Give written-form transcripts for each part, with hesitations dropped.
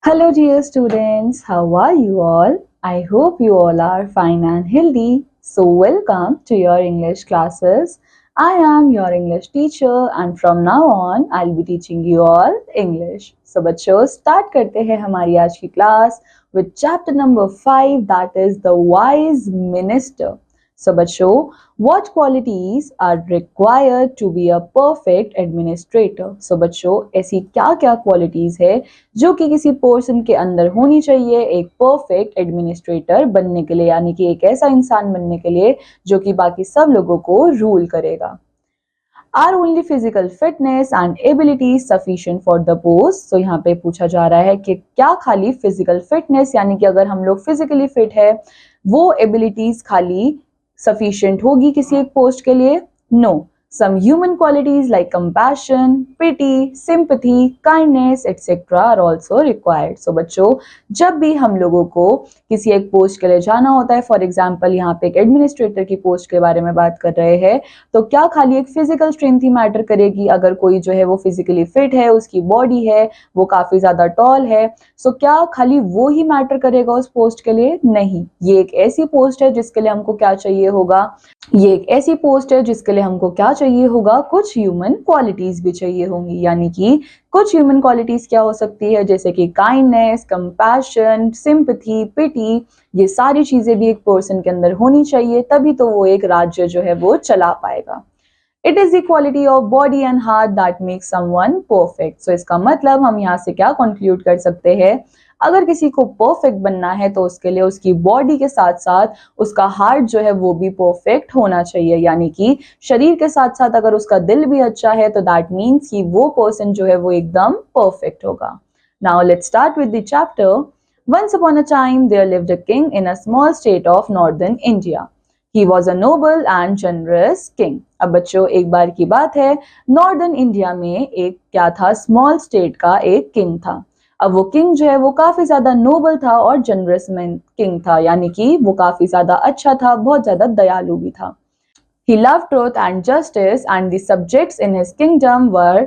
Hello, dear students. How are you all? I hope you all are fine and healthy. So, welcome to your English classes. I am your English teacher, and from now on, I'll be teaching you all English. So, बच्चों start करते हैं हमारी आज की class with chapter number 5, that is the wise minister. So, बच्चों, what qualities are required to be a perfect administrator? So, बच्चों, ऐसी क्या क्या qualities है जो कि किसी पर्सन के अंदर होनी चाहिए एक परफेक्ट एडमिनिस्ट्रेटर बनने के लिए, यानी कि एक ऐसा इंसान बनने के लिए जो कि बाकी सब लोगों को रूल करेगा। Are only physical fitness and ability sufficient for the post? तो यहाँ पे पूछा जा रहा है कि क्या खाली फिजिकल फिटनेस, यानी कि अगर हम लोग फिजिकली फिट है, वो एबिलिटीज खाली सफिशिएंट होगी किसी एक पोस्ट के लिए? No, some human qualities like compassion, pity, sympathy, kindness, etc. are also required. So बच्चों, जब भी हम लोगों को किसी एक पोस्ट के लिए जाना होता है, फॉर एग्जाम्पल यहाँ पे एक एडमिनिस्ट्रेटर की पोस्ट के बारे में बात कर रहे हैं, तो क्या खाली एक फिजिकल स्ट्रेंथ ही मैटर करेगी? अगर कोई जो है वो फिजिकली फिट है, उसकी बॉडी है, वो काफी ज्यादा टॉल है, सो क्या खाली वो ही मैटर करेगा उस पोस्ट के लिए? नहीं, ये एक ऐसी पोस्ट है जिसके लिए हमको क्या चाहिए होगा? ये एक ऐसी पोस्ट है जिसके लिए हमको क्या चाहिए होगा? कुछ ह्यूमन क्वालिटीज भी चाहिए होंगी, यानी कि कुछ ह्यूमन क्वालिटीज क्या हो सकती है? जैसे कि काइंडनेस, कंपैशन, सिंपैथी, पिटी, ये सारी चीजें भी एक पर्सन के अंदर होनी चाहिए, तभी तो वो एक राज्य जो है वो चला पाएगा। It is the quality of body and heart that makes someone perfect. So इसका मतलब हम यहाँ से क्या कंक्लूड कर सकते हैं? अगर किसी को परफेक्ट बनना है तो उसके लिए उसकी बॉडी के साथ साथ उसका हार्ट जो है वो भी परफेक्ट होना चाहिए, यानी कि शरीर के साथ साथ अगर उसका दिल भी अच्छा है तो दैट मीन्स कि वो पर्सन जो है वो एकदम परफेक्ट होगा। Now let's start with the chapter. Once upon a time there lived a king in a small state of northern India. He was a noble and generous king. अब बच्चों, एक बार की बात है, नॉर्दर्न इंडिया में एक क्या था? स्मॉल स्टेट का एक किंग था। अब वो किंग जो है वो काफी ज्यादा नोबल था और जनरस मैन किंग था, यानी कि वो काफी ज्यादा अच्छा था, बहुत ज्यादा दयालु भी था। He loved truth and justice and the subjects in his kingdom were...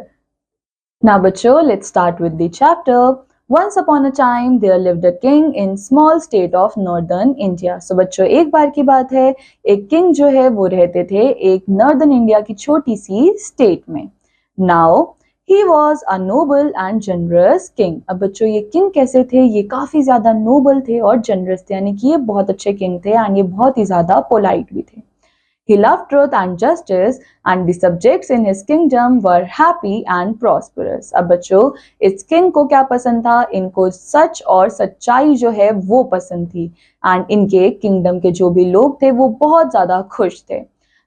Now बच्चों, let's start with the chapter. Once upon a time there lived a king in small state of northern India. So बच्चों, एक बार की बात है, एक king जो है वो रहते थे एक नॉर्दर्न इंडिया की छोटी सी स्टेट में। Now he was a noble and generous king. अब बच्चों, ये किंग कैसे थे? ये काफी ज्यादा नोबल थे और जनरस थे, यानी कि ये बहुत अच्छे किंग थे एंड ये बहुत ही ज्यादा पोलाइट भी थे। He loved truth and justice and the subjects in his kingdom were happy and prosperous. अब बच्चों, इस किंग को क्या पसंद था? इनको सच और सच्चाई जो है वो पसंद थी एंड इनके किंगडम के जो भी लोग थे वो बहुत ज्यादा खुश थे।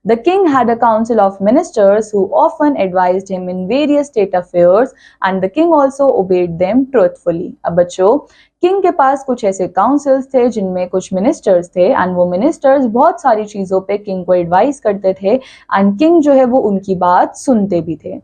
The king had a council of ministers who often advised him in various state affairs and the king also obeyed them truthfully. अब बच्चों, किंग के पास कुछ ऐसे काउंसिल्स थे जिनमें कुछ मिनिस्टर्स थे एंड वो मिनिस्टर्स बहुत सारी चीजों पे किंग को एडवाइस करते थे एंड किंग जो है वो उनकी बात सुनते भी थे।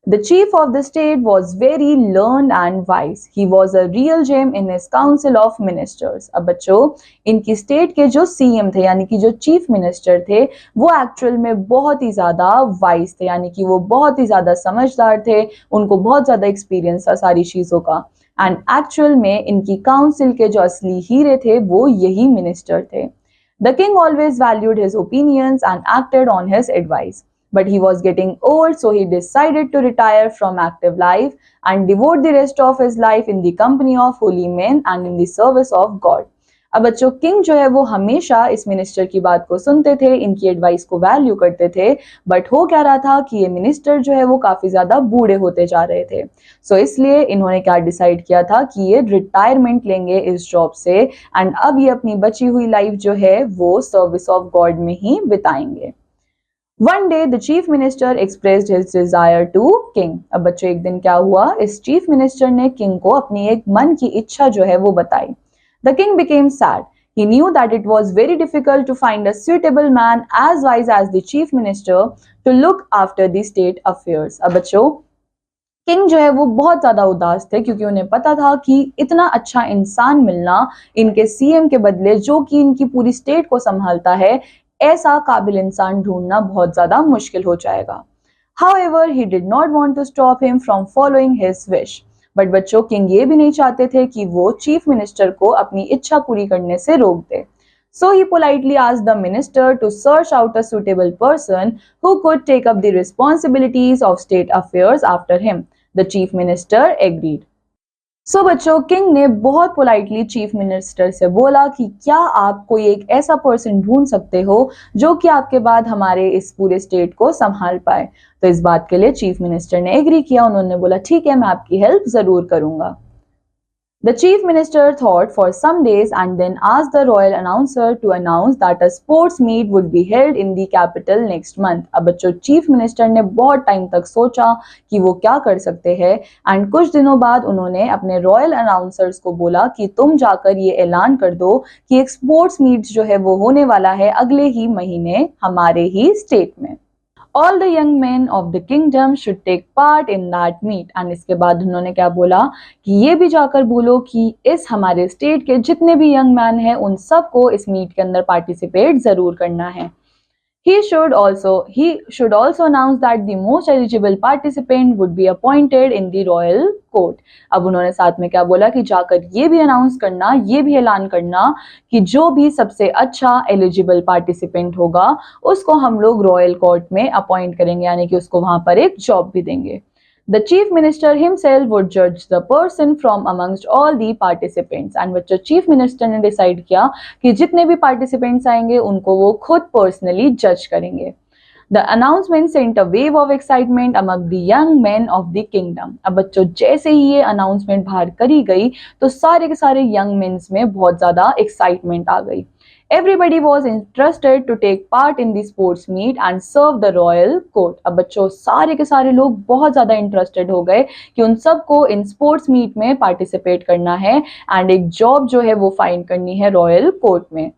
The chief of the state was very learned and wise. He was a real gem in his council of ministers. अब बच्चों, इनकी स्टेट के जो सीएम थे, यानी कि जो चीफ मिनिस्टर थे, वो एक्चुअल में बहुत ही ज्यादा वाइज थे, यानी कि वो बहुत ही ज्यादा समझदार थे, उनको बहुत ज्यादा एक्सपीरियंस था सारी चीजों का एंड एक्चुअल में इनकी काउंसिल के जो असली हीरे थे वो यही मिनिस्टर थे। The king always valued his opinions and acted on his advice. But he was getting old, so he decided to retire from active life and devote the rest of his life in the company of holy men and in the service of God. अब बच्चों, king जो है वो हमेशा इस minister की बात को सुनते थे, इनकी एडवाइस को वैल्यू करते थे, बट हो क्या रहा था कि ये मिनिस्टर जो है वो काफी ज्यादा बूढ़े होते जा रहे थे। सो इसलिए इन्होंने क्या डिसाइड किया था कि ये रिटायरमेंट लेंगे इस जॉब से एंड अब ये अपनी बची हुई लाइफ जो है वो सर्विस ऑफ गॉड में ही बिताएंगे। One day the chief minister expressed his desire to king. अब बच्चों, एक दिन क्या हुआ? इस चीफ मिनिस्टर ने किंग को अपनी एक मन की इच्छा जो है वो बताई। The king became sad. He knew that it was very difficult to find a suitable man as wise as the chief minister to look after the state affairs. अब बच्चों, किंग जो है वो बहुत ज्यादा उदास थे क्योंकि उन्हें पता था कि इतना अच्छा इंसान मिलना इनके सीएम के बदले जो कि इनकी पूरी स्टेट को संभालता है, ऐसा काबिल इंसान ढूंढना बहुत ज्यादा मुश्किल हो जाएगा। However, he did not want to stop him from following his wish. But बच्चों किंग ये भी नहीं चाहते थे कि वो चीफ मिनिस्टर को अपनी इच्छा पूरी करने से रोक दे. So he politely asked the minister to search out a suitable person who could take up the responsibilities of state affairs after him. The chief minister agreed. सो बच्चों किंग ने बहुत पोलाइटली चीफ मिनिस्टर से बोला कि क्या आप कोई एक ऐसा पर्सन ढूंढ सकते हो जो कि आपके बाद हमारे इस पूरे स्टेट को संभाल पाए. तो इस बात के लिए चीफ मिनिस्टर ने एग्री किया. उन्होंने बोला ठीक है, मैं आपकी हेल्प जरूर करूंगा. The chief minister thought for some days and then asked the royal announcer to announce that a sports meet would be held in the capital next month. अब बच्चों चीफ मिनिस्टर ने बहुत टाइम तक सोचा कि वो क्या कर सकते हैं एंड कुछ दिनों बाद उन्होंने अपने रॉयल अनाउंसर्स को बोला कि तुम जाकर ये ऐलान कर दो कि एक स्पोर्ट्स मीट जो है वो होने वाला है अगले ही महीने हमारे ही स्टेट में. All the young men of the kingdom should take part in that meet. And इसके बाद उन्होंने क्या बोला कि ये भी जाकर बोलो कि इस हमारे स्टेट के जितने भी यंग मैन हैं उन सबको इस मीट के अंदर पार्टिसिपेट जरूर करना है. He should also announce that the most eligible participant would be appointed in the royal court. अब उन्होंने साथ में क्या बोला कि जाकर ये भी अनाउंस करना, ये भी ऐलान करना कि जो भी सबसे अच्छा एलिजिबल पार्टिसिपेंट होगा उसको हम लोग रॉयल कोर्ट में अपॉइंट करेंगे, यानी कि उसको वहां पर एक जॉब भी देंगे. The chief minister himself would judge the person from amongst all the participants. And बच्चों चीफ मिनिस्टर ने डिसाइड किया कि जितने भी पार्टिसिपेंट्स आएंगे उनको वो खुद पर्सनली जज करेंगे. The announcement sent a wave of excitement among the young men of the kingdom. अब बच्चों जैसे ही ये अनाउंसमेंट बाहर करी गई तो सारे के सारे यंग मेंस में बहुत ज्यादा एक्साइटमेंट आ गई. Everybody was interested to take part in the sports meet and serve the royal court. अब बच्चों सारे के सारे लोग बहुत ज्यादा इंटरेस्टेड हो गए कि उन सबको इन स्पोर्ट्स मीट में पार्टिसिपेट करना है एंड एक जॉब जो है वो फाइंड करनी है रॉयल कोर्ट में.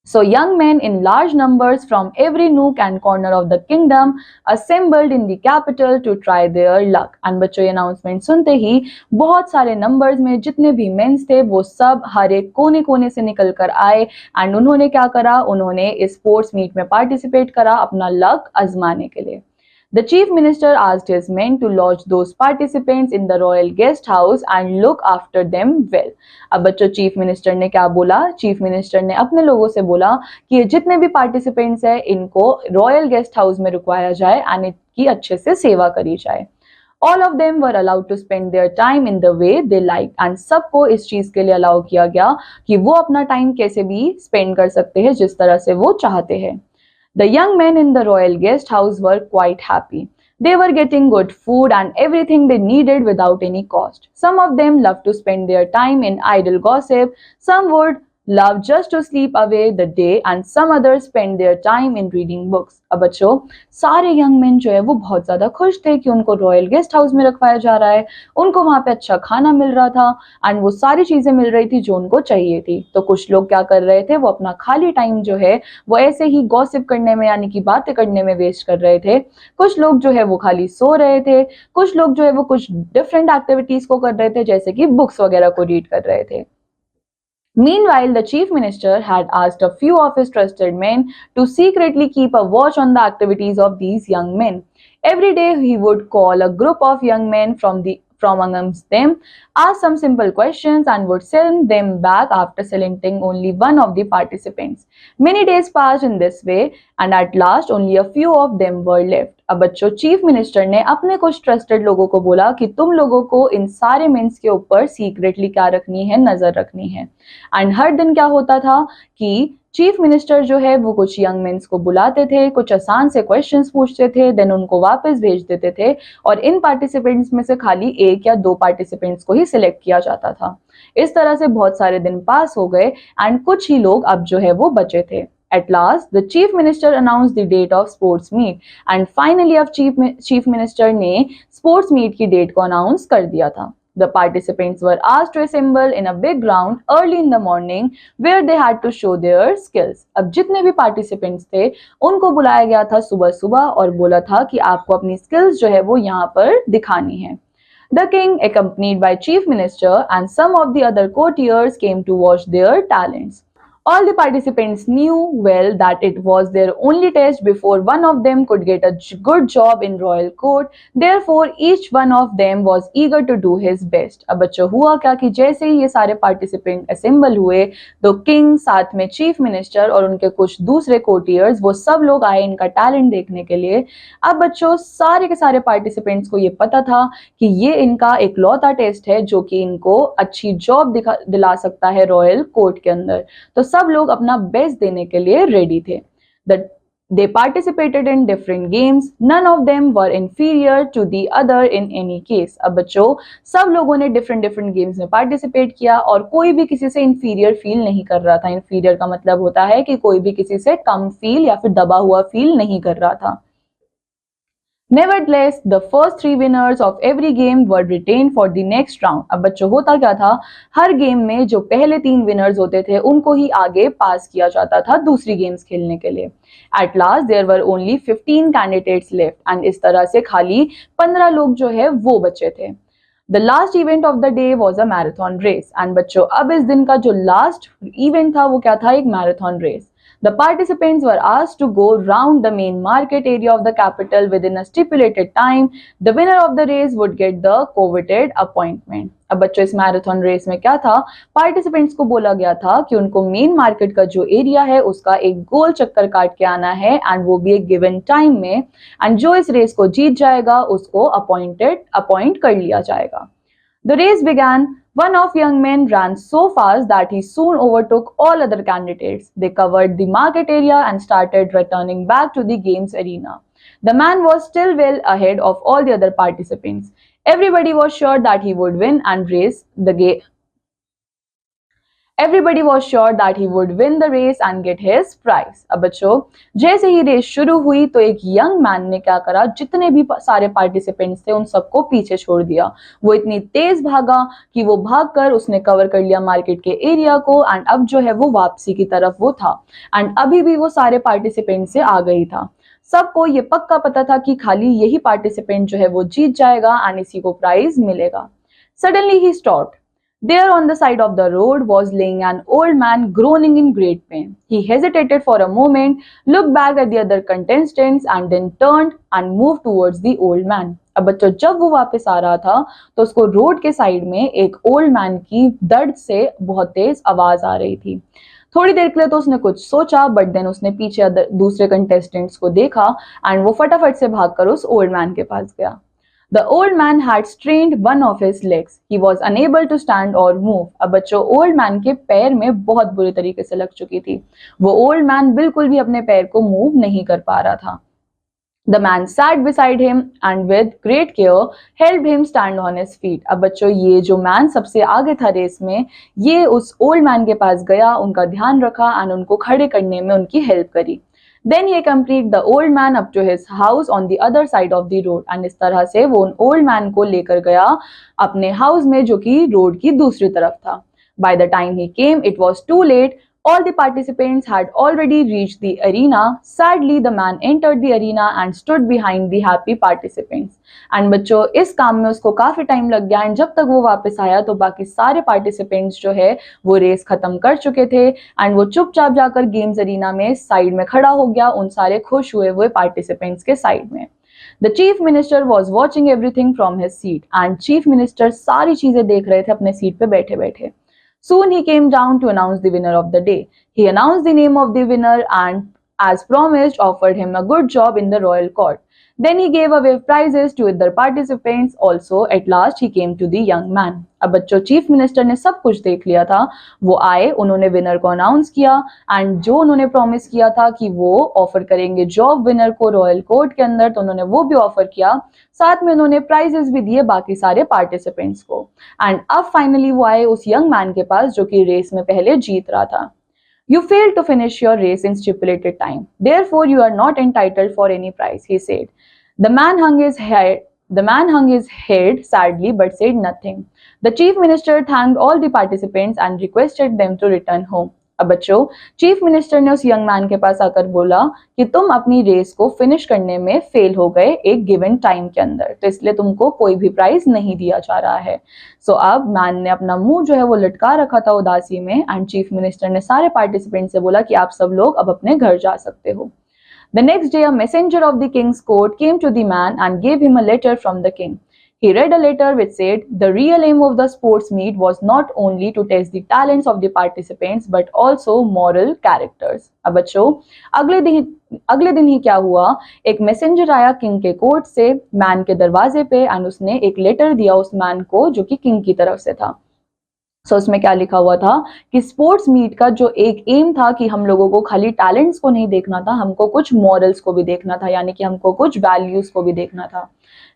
So young men in large numbers from every nook and corner of the kingdom assembled in the capital to try their luck. And बच्चों ये अनाउंसमेंट सुनते ही बहुत सारे नंबर्स में जितने भी मेंस थे वो सब हर एक कोने कोने से निकल कर आए एंड उन्होंने क्या करा, उन्होंने इस स्पोर्ट्स मीट में पार्टिसिपेट करा अपना लक आजमाने के लिए. The chief minister asked his men to lodge those participants in the royal guest house and look after them well. अब बच्चों चीफ मिनिस्टर ने क्या बोला, चीफ मिनिस्टर ने अपने लोगों से बोला कि जितने भी पार्टिसिपेंट्स हैं इनको रॉयल गेस्ट हाउस में रुकवाया जाए एंड इनकी अच्छे से सेवा करी जाए. All of them were allowed to spend their time in the way they liked. And सबको इस चीज के लिए अलाउ किया गया कि वो अपना टाइम कैसे भी स्पेंड कर सकते हैं जिस तरह से वो चाहते हैं. The young men in the royal guest house were quite happy. They were getting good food and everything they needed without any cost. Some of them loved to spend their time in idle gossip. Some would love just to sleep away the day and some others spend their time in reading books. अब बच्चों सारे young man जो है वो बहुत ज्यादा खुश थे कि उनको रॉयल गेस्ट हाउस में रखवाया जा रहा है, उनको वहां पे अच्छा खाना मिल रहा था एंड वो सारी चीजें मिल रही थी जो उनको चाहिए थी. तो कुछ लोग क्या कर रहे थे, वो अपना खाली टाइम जो है वो ऐसे ही गॉसिप करने में यानी कि बातें करने में वेस्ट कर रहे थे. कुछ लोग जो है वो खाली सो रहे थे, कुछ लोग जो है वो कुछ डिफरेंट एक्टिविटीज को कर रहे थे जैसे कि बुक्स वगैरह को रीड कर रहे थे. Meanwhile, the chief minister had asked a few of his trusted men to secretly keep a watch on the activities of these young men. Every day he would call a group of young men from amongst them, ask some simple questions and would send them back after selecting only one of the participants. Many days passed in this way and at last only a few of them were left. अब बच्चों chief minister ने अपने कुछ trusted लोगों को बोला कि तुम लोगों को इन सारे मेंस के ऊपर सीक्रेटली क्या रखनी है, नजर रखनी है. एंड हर दिन क्या होता था कि चीफ मिनिस्टर जो है वो कुछ यंग मेंस को बुलाते थे, कुछ आसान से क्वेश्चंस पूछते थे, देन उनको वापस भेज देते थे और इन पार्टिसिपेंट्स में से खाली एक या दो पार्टिसिपेंट्स को ही सिलेक्ट किया जाता था. इस तरह से बहुत सारे दिन पास हो गए एंड कुछ ही लोग अब जो है वो बचे थे. At last, the chief minister announced the date of sports meet and finally अब chief minister ने sports meet की डेट को अनाउंस कर दिया था. The participants were asked to assemble in a big ground early in the morning where they had to show their skills. अब जितने भी participants थे उनको बुलाया गया था सुबह सुबह और बोला था कि आपको अपनी skills जो है वो यहाँ पर दिखानी है. The king, accompanied by chief minister and some of the other courtiers, came to watch their talents. All the participants knew well that it was their only test before one of them could get a good job in royal court. Therefore, each one of them was eager to do his best. अब बच्चों हुआ क्या कि जैसे ही ये सारे participant assemble हुए तो किंग साथ में चीफ मिनिस्टर और उनके कुछ दूसरे कोर्टियर्स वो सब लोग आए इनका टैलेंट देखने के लिए। अब बच्चों सारे के सारे पार्टिसिपेंट्स को ये पता था कि ये इनका एक लौता टेस्ट है जो कि इनको अच्छी जॉब दिला सकता है रॉयल कोर्ट के अंदर। तो सब लोग अपना बेस्ट देने के लिए रेडी थे। They participated in different games. None of them were inferior to the other in any case. अब बच्चों सब लोगों ने different games में participate किया और कोई भी किसी से inferior feel नहीं कर रहा था। Inferior का मतलब होता है कि कोई भी किसी से कम feel या फिर दबा हुआ feel नहीं कर रहा था। Nevertheless, the first three winners of every game were retained for the next round. अब बच्चों होता क्या था, हर गेम में जो पहले 3 विनर्स होते थे उनको ही आगे पास किया जाता था दूसरी गेम्स खेलने के लिए। At last there were only 15 candidates left and इस तरह से खाली 15 लोग जो है वो बचे थे। The last event of the day was a marathon race and बच्चों अब इस दिन का जो लास्ट इवेंट था वो क्या था, एक marathon race. The participants were asked to go round the main market area of the capital within a stipulated time. The winner of the race would get the coveted appointment. अब बच्चों इस marathon race में क्या था, participants को बोला गया था कि उनको मेन मार्केट का जो एरिया है उसका एक गोल चक्कर काट के आना है एंड वो भी एक गिवन टाइम में, एंड जो इस रेस को जीत जाएगा उसको अपॉइंट कर लिया जाएगा। The race began. One of young men ran so fast that he soon overtook all other candidates. They covered the market area and started returning back to the games arena. The man was still well ahead of all the other participants. Everybody was sure that he would win and race the game. Everybody was sure that he would win the race and get his prize. अब बच्चों जैसे ही race शुरू हुई तो एक young man ने क्या करा, जितने भी सारे पार्टिसिपेंट्स थे उन सबको पीछे छोड़ दिया। वो इतनी तेज भागा कि वो भागकर उसने कवर कर लिया मार्केट के एरिया को एंड अब जो है वो वापसी की तरफ वो था एंड अभी भी वो सारे पार्टिसिपेंट से आ गई था। सबको ये पक्का पता था कि खाली यही पार्टिसिपेंट जो है वो जीत जाएगा एंड इसी को प्राइज मिलेगा। Suddenly he stopped. There on the side of the road was laying an old man groaning in great pain. He hesitated for a moment, looked back at the other contestants and then turned and moved towards the old man. अब बच्चों जब वो वापस आ रहा था तो उसको road के साइड में एक ओल्ड मैन की दर्द से बहुत तेज आवाज आ रही थी। थोड़ी देर के लिए तो उसने कुछ सोचा बट देन उसने पीछे दूसरे कंटेस्टेंट्स को देखा एंड वो फटाफट से भागकर उस ओल्ड मैन के पास गया। The old man had strained one of his legs. He was unable to stand or move. अब बच्चों ओल्ड मैन के पैर में बहुत बुरी तरीके से लग चुकी थी। वो ओल्ड मैन बिल्कुल भी अपने पैर को मूव नहीं कर पा रहा था। The man sat beside him and with great care helped him stand on his feet. अब बच्चों ये जो मैन सबसे आगे था रेस में, ये उस ओल्ड मैन के पास गया, उनका ध्यान रखा एंड उनको खड़े करने में उनकी हेल्प करी। Then he accompanied the old man up to his house on the other side of the road. And इस तरह से वो उन ओल्ड मैन को लेकर गया अपने हाउस में जो कि रोड की दूसरी तरफ था। By the time he came, it was too late. All the participants had already reached the arena. Sadly, the man entered the arena and stood behind the happy participants. And बच्चों इस काम में उसको काफी टाइम लग गया and जब तक वो वापस आया तो बाकी सारे पार्टिसिपेंट्स जो है वो रेस खत्म कर चुके थे एंड वो चुपचाप जाकर गेम्स अरीना में साइड में खड़ा हो गया उन सारे खुश हुए हुए पार्टिसिपेंट्स के साइड में। The chief minister was watching everything from his seat and chief minister सारी चीजें देख रहे थे अपने सीट पे बैठे बैठे। Soon he came down to announce the winner of the day. He announced the name of the winner and, as promised, offered him a good job in the royal court. Then he gave away prizes to other participants also. At last he came to the young man. अब बच्चों chief minister ने सब कुछ देख लिया था, वो आए, उन्होंने विनर को अनाउंस किया एंड जो उन्होंने प्रॉमिस किया था कि वो ऑफर करेंगे जॉब विनर को रॉयल कोर्ट के अंदर, तो उन्होंने वो भी ऑफर किया, साथ में उन्होंने प्राइजेस भी दिए बाकी सारे पार्टिसिपेंट्स को। एंड अब फाइनली वो आए उस यंग मैन के पास जो कि रेस में पहले जीत रहा था। You failed to finish your race in stipulated time. Therefore, you are not entitled for any prize, he said. The man hung his head sadly but said nothing. The chief minister thanked all the participants and requested them to return home. अब बच्चों, chief minister ने उस young man के पास आकर बोला कि तुम अपनी रेस को फिनिश करने में फेल हो गए एक गिवन टाइम के अंदर, तो इसलिए तुमको कोई भी प्राइज नहीं दिया जा रहा है। सो अब मैन ने अपना मुंह जो है वो लटका रखा था उदासी में, एंड चीफ मिनिस्टर ने सारे पार्टिसिपेंट से बोला कि आप सब लोग अब अपने घर जा सकते हो। The next day, a messenger of the king's court came to the man and gave him a letter from the king. He read a letter which said the real aim of the sports meet was not only to test the talents of the participants but also moral characters. अब बच्चों, अगले दिन ही क्या हुआ, एक messenger आया king के court से मैन के दरवाजे पे, एंड उसने एक लेटर दिया उस मैन को जो कि किंग की तरफ से था। सो उसमें क्या लिखा हुआ था कि स्पोर्ट्स मीट का जो एक एम था कि हम लोगों को खाली टैलेंट्स को नहीं देखना था, हमको कुछ मॉरल्स को भी देखना था, यानी कि हमको कुछ वैल्यूज को भी देखना था।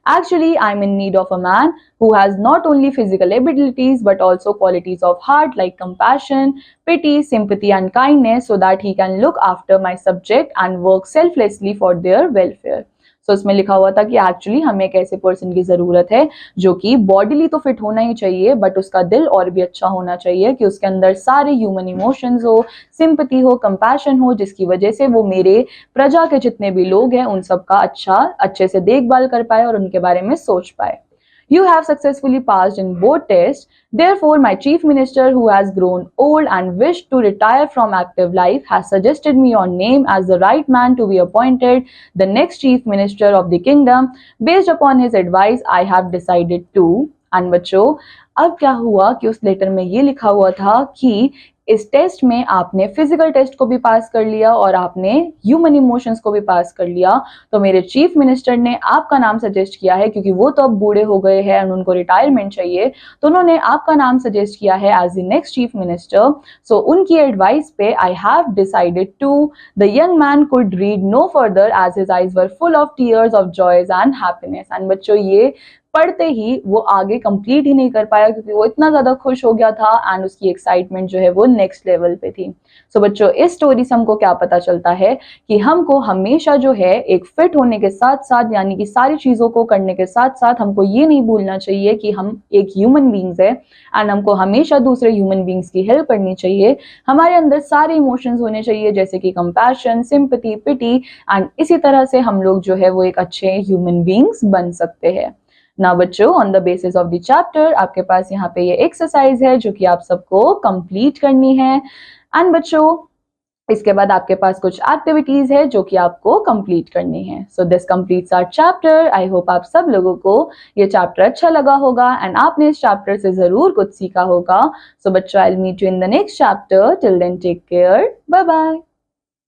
Actually, I'm in need of a man who has not only physical abilities but also qualities of heart like compassion, pity, sympathy, and kindness so that he can look after my subject and work selflessly for their welfare. So उसमें लिखा हुआ था कि actually हमें एक ऐसे person की जरूरत है जो कि बॉडीली तो फिट होना ही चाहिए बट उसका दिल और भी अच्छा होना चाहिए, कि उसके अंदर सारे ह्यूमन इमोशंस हो, सिंपैथी हो, कंपैशन हो, जिसकी वजह से वो मेरे प्रजा के जितने भी लोग हैं उन सबका अच्छे से देखभाल कर पाए और उनके बारे में सोच पाए। You have successfully passed in both tests. Therefore, my chief minister, who has grown old and wished to retire from active life, has suggested me your name as the right man to be appointed the next chief minister of the kingdom. Based upon his advice, I have decided to. And बच्चों, अब क्या हुआ कि उस letter में ये लिखा हुआ था कि इस टेस्ट में आपने फिजिकल टेस्ट को भी पास कर लिया और आपने ह्यूमन इमोशंस को भी पास कर लिया, तो मेरे चीफ मिनिस्टर ने आपका नाम सजेस्ट किया है, क्योंकि वो तो अब बूढ़े हो गए हैं और उनको रिटायरमेंट चाहिए, तो उन्होंने आपका नाम सजेस्ट किया है as the next chief minister. So उनकी एडवाइस पे I have decided to. The young man could read no further as his eyes were full of tears of joys and happiness. And बच्चों, ये पढ़ते ही वो आगे complete ही नहीं कर पाया क्योंकि वो इतना ज्यादा खुश हो गया था एंड उसकी एक्साइटमेंट जो है वो नेक्स्ट लेवल पे थी। सो बच्चों, इस स्टोरी से हमको क्या पता चलता है कि हमको हमेशा जो है एक फिट होने के साथ साथ, यानी कि सारी चीजों को करने के साथ साथ, हमको ये नहीं भूलना चाहिए कि हम एक ह्यूमन बींग्स है एंड हमको हमेशा दूसरे ह्यूमन बींग्स की हेल्प करनी चाहिए। हमारे अंदर सारे इमोशंस होने चाहिए जैसे कि कंपैशन, सिंपैथी, पिटी, एंड इसी तरह से हम लोग जो है वो एक अच्छे ह्यूमन बींग्स बन सकते हैं। ना बच्चों, on the basis of the chapter आपके पास यहाँ पे ये एक्सरसाइज है जो कि आप सबको कंप्लीट करनी है। एंड बच्चों, इसके बाद आपके पास कुछ एक्टिविटीज है जो कि आपको कंप्लीट करनी है। So this completes our chapter. I hope आप सब लोगों को ये चैप्टर अच्छा लगा होगा एंड आपने इस चैप्टर से जरूर कुछ सीखा होगा। सो बच्चों, I will meet you in the next chapter. Till then take care, bye bye.